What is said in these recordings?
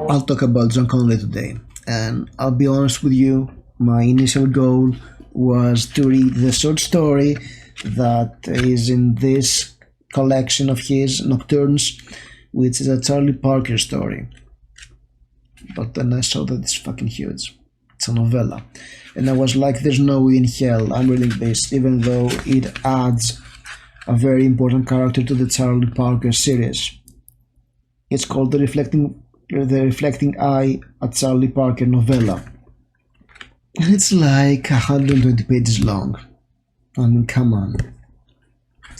I'll talk about John Connolly today, and I'll be honest with you, my initial goal was to read the short story that is in this collection of his Nocturnes, which is a Charlie Parker story. But then I saw that it's fucking huge. It's a novella. And I was like, there's no way in hell I'm reading this, even though it adds a very important character to the Charlie Parker series. It's called The Reflecting Eye, a Charlie Parker novella. And it's like 120 pages long. I mean, come on.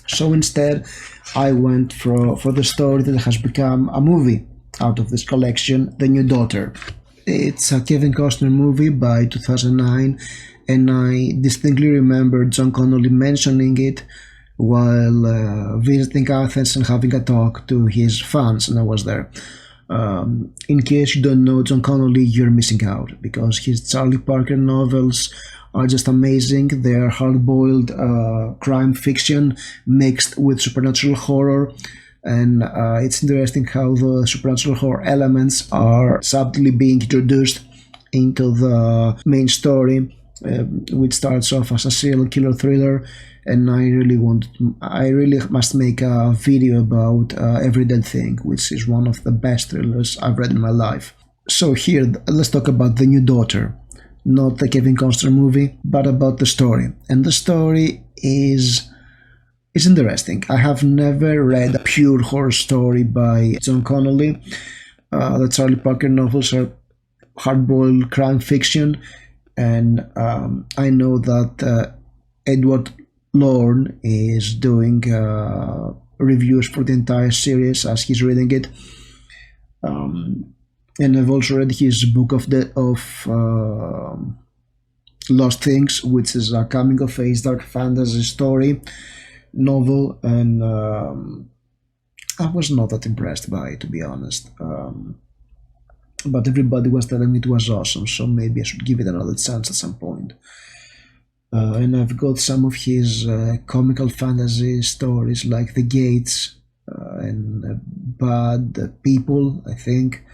So instead, I went for the story that has become a movie out of this collection, The New Daughter. It's a Kevin Costner movie by 2009, and I distinctly remember John Connolly mentioning it while visiting Athens and having a talk to his fans, and I was there. In case you don't know John Connolly, you're missing out, because his Charlie Parker novels are just amazing. They are hard-boiled crime fiction mixed with supernatural horror, and it's interesting how the supernatural horror elements are subtly being introduced into the main story, which starts off as a serial killer thriller. And I really must make a video about Every Dead Thing, which is one of the best thrillers I've read in my life. So here, let's talk about The New Daughter. Not the Kevin Costner movie, but about the story. And the story is interesting. I have never read a pure horror story by John Connolly. The Charlie Parker novels are hard-boiled crime fiction, and I know that Edward Lorne is doing reviews for the entire series as he's reading it, and I've also read his book of Lost Things, which is a coming-of-age dark fantasy story novel, and I was not that impressed by it, to be honest. But everybody was telling me it was awesome, so maybe I should give it another chance at some point. And I've got some of his comical fantasy stories like The Gates and Bad People, I think.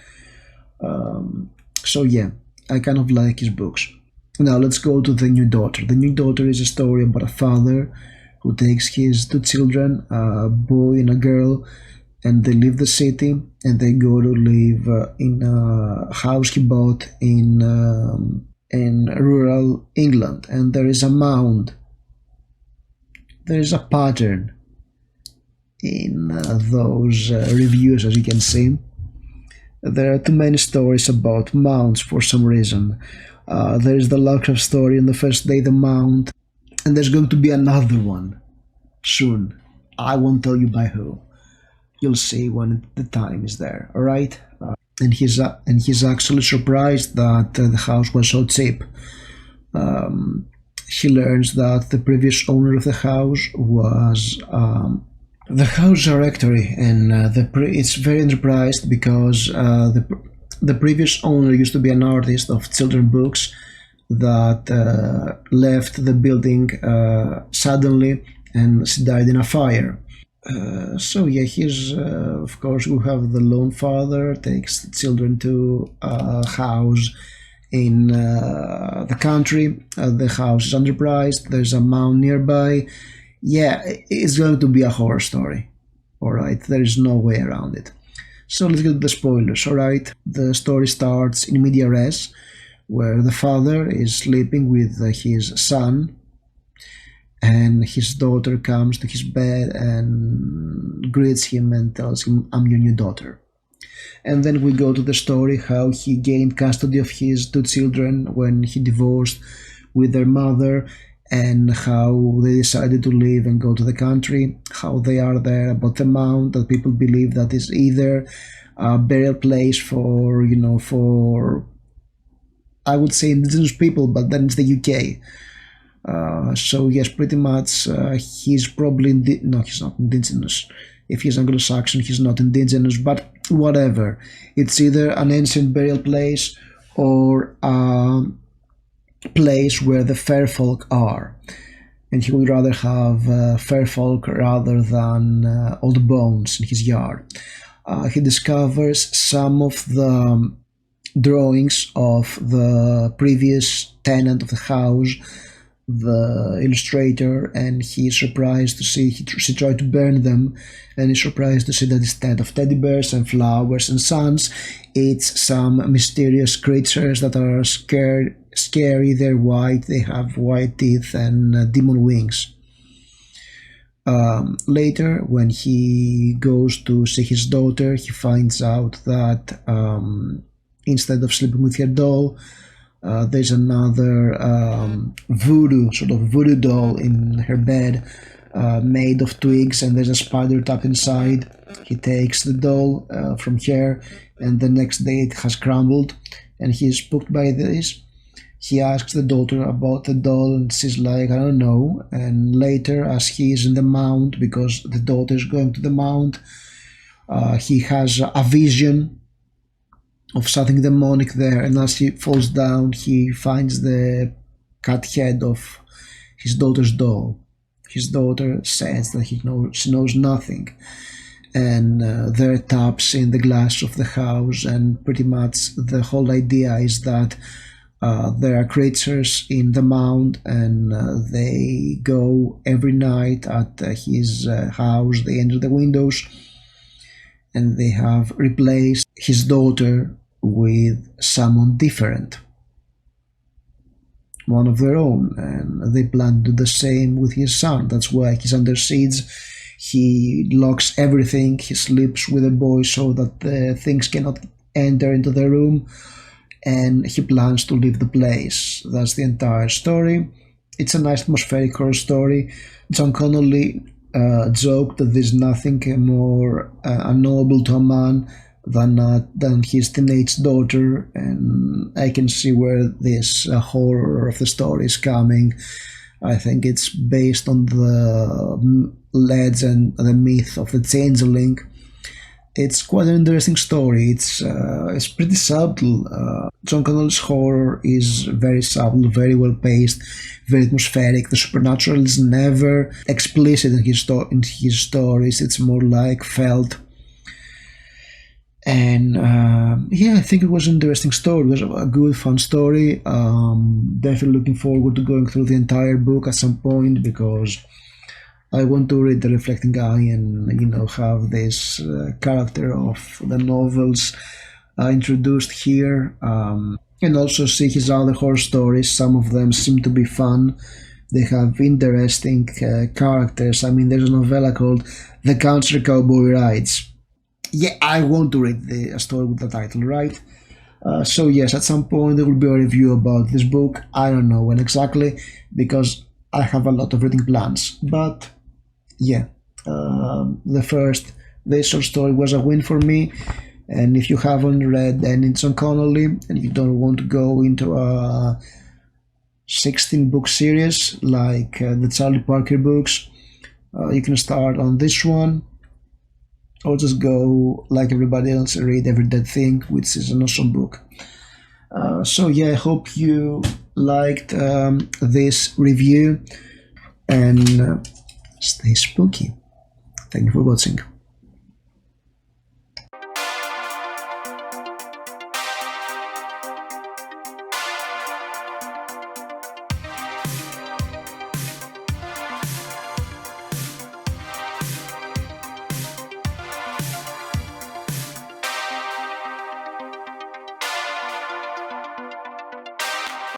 So yeah, I kind of like his books. Now let's go to The New Daughter. The New Daughter is a story about a father who takes his two children, a boy and a girl, and they leave the city and they go to live in a house he bought in rural England, and there is a mound. There is a pattern in those reviews, as you can see. There are too many stories about mounds for some reason. There is the Lovecraft story on the first day, the mound, and there's going to be another one soon. I won't tell you by who. You'll see when the time is there, alright? And he's actually surprised that the house was so cheap. He learns that the previous owner of the house was the house directory, and it's very enterprised because the previous owner used to be an artist of children's books that left the building suddenly, and she died in a fire. So yeah, here's of course we have the lone father takes the children to a house in the country. The house is underpriced. There's a mound nearby. Yeah, it's going to be a horror story. Alright, there is no way around it. So let's get to the spoilers. Alright, the story starts in media res, where the father is sleeping with his son, and his daughter comes to his bed and greets him and tells him, "I'm your new daughter." And then we go to the story how he gained custody of his two children when he divorced with their mother, and how they decided to leave and go to the country, how they are there, about the mound that people believe that is either a burial place for, I would say indigenous people, but then it's the UK. So yes, pretty much he's probably no, he's not indigenous. If he's Anglo-Saxon, he's not indigenous, but whatever. It's either an ancient burial place or a place where the fair folk are, and he would rather have fair folk rather than old bones in his yard. He discovers some of the drawings of the previous tenant of the house, the illustrator, and he's surprised to see she tried to burn them, and he's surprised to see that instead of teddy bears and flowers and suns, it's some mysterious creatures that are scary. They're white, they have white teeth and demon wings. Later, when he goes to see his daughter, he finds out that instead of sleeping with her doll, there's another sort of voodoo doll in her bed, made of twigs, and there's a spider trap inside. He takes the doll from her, and the next day it has crumbled, and he's spooked by this. He asks the daughter about the doll, and she's like, I don't know. And later, as he is in the mount, because the daughter is going to the mount, he has a vision of something demonic there, and as he falls down, he finds the cut head of his daughter's doll. His daughter says that she knows nothing, and there are taps in the glass of the house, and pretty much the whole idea is that there are creatures in the mound, and they go every night at his house. They enter the windows, and they have replaced his daughter with someone different, one of their own, and they plan to do the same with his son. That's why he's under siege. He locks everything. He sleeps with the boy so that the things cannot enter into the room, and he plans to leave the place. That's the entire story. It's a nice atmospheric horror story. John Connolly joked that there's nothing more unknowable to a man than his teenage daughter, and I can see where this horror of the story is coming. I think it's based on the legend, the myth of the changeling. It's quite an interesting story. It's pretty subtle. John Connolly's horror is very subtle, very well paced, very atmospheric. The supernatural is never explicit in his stories. It's more like felt. And I think it was an interesting story. It was a good, fun story. Definitely looking forward to going through the entire book at some point, because I want to read The Reflecting Eye and have this character of the novels introduced here, and also see his other horror stories. Some of them seem to be fun. They have interesting characters. I mean, there's a novella called The Country Cowboy Rides. Yeah, I want to read a story with the title, right? So yes, at some point there will be a review about this book. I don't know when exactly, because I have a lot of reading plans. But yeah, this short story was a win for me. And if you haven't read any John Connolly and you don't want to go into a 16-book series like the Charlie Parker books, you can start on this one, or just go like everybody else and read Every Dead Thing, which is an awesome book. So yeah, I hope you liked this review, and stay spooky. Thank you for watching.